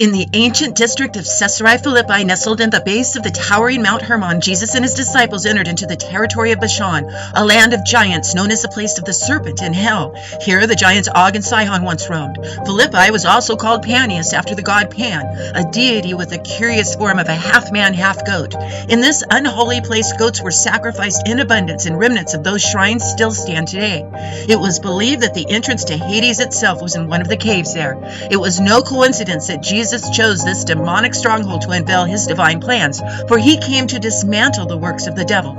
In the ancient district of Caesarea Philippi, nestled in the base of the towering Mount Hermon, Jesus and his disciples entered into the territory of Bashan, a land of giants known as the place of the serpent in hell. Here the giants Og and Sihon once roamed. Philippi was also called Panias, after the god Pan, a deity with a curious form of a half-man, half-goat. In this unholy place, goats were sacrificed in abundance, and remnants of those shrines still stand today. It was believed that the entrance to Hades itself was in one of the caves there. It was no coincidence that Jesus chose this demonic stronghold to unveil his divine plans, for he came to dismantle the works of the devil.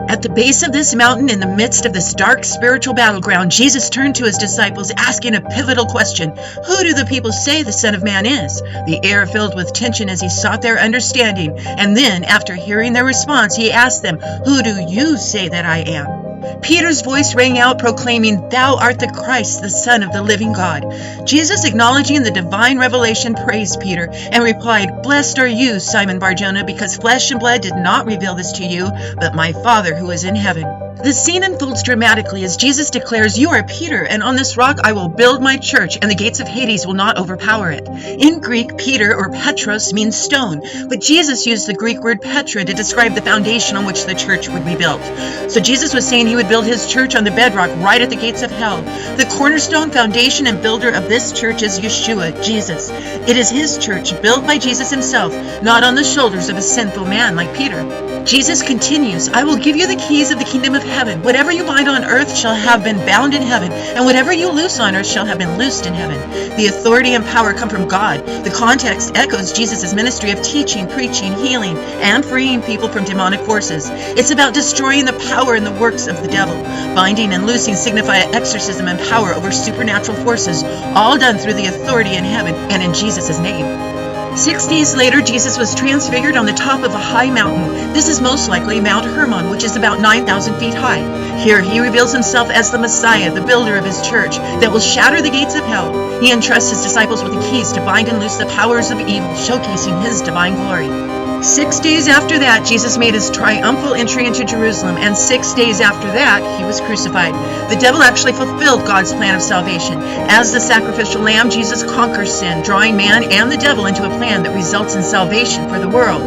At the base of this mountain, in the midst of this dark spiritual battleground, Jesus turned to his disciples, asking a pivotal question: who do the people say the Son of Man is? The air filled with tension as he sought their understanding, and then, after hearing their response, he asked them, "Who do you say that I am?" Peter's voice rang out, proclaiming, "Thou art the Christ, the Son of the living God." Jesus, acknowledging the divine revelation, praised Peter and replied, "Blessed are you, Simon Bar-Jonah, because flesh and blood did not reveal this to you, but my Father who is in heaven." The scene unfolds dramatically as Jesus declares, "You are Peter, and on this rock I will build my church, and the gates of Hades will not overpower it." In Greek, Peter, or Petros, means stone, but Jesus used the Greek word Petra to describe the foundation on which the church would be built. So Jesus was saying he would build his church on the bedrock right at the gates of hell. The cornerstone, foundation, and builder of this church is Yeshua, Jesus. It is his church, built by Jesus himself, not on the shoulders of a sinful man like Peter. Jesus continues, "I will give you the keys of the kingdom of heaven. Whatever you bind on earth shall have been bound in heaven, and whatever you loose on earth shall have been loosed in heaven." The authority and power come from God. The context echoes Jesus' ministry of teaching, preaching, healing, and freeing people from demonic forces. It's about destroying the power and the works of the devil. Binding and loosing signify exorcism and power over supernatural forces, all done through the authority in heaven and in Jesus' name. 6 days later, Jesus was transfigured on the top of a high mountain. This is most likely Mount Hermon, which is about 9,000 feet high. Here he reveals himself as the Messiah, the builder of his church, that will shatter the gates of hell. He entrusts his disciples with the keys to bind and loose the powers of evil, showcasing his divine glory. 6 days after that, Jesus made his triumphal entry into Jerusalem, and 6 days after that, he was crucified. The devil actually fulfilled God's plan of salvation. As the sacrificial lamb, Jesus conquers sin, drawing man and the devil into a plan that results in salvation for the world.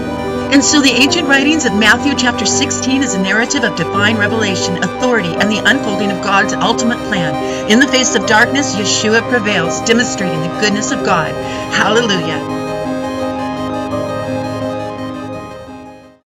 And so the ancient writings of Matthew chapter 16 is a narrative of divine revelation, authority, and the unfolding of God's ultimate plan. In the face of darkness, Yeshua prevails, demonstrating the goodness of God. Hallelujah.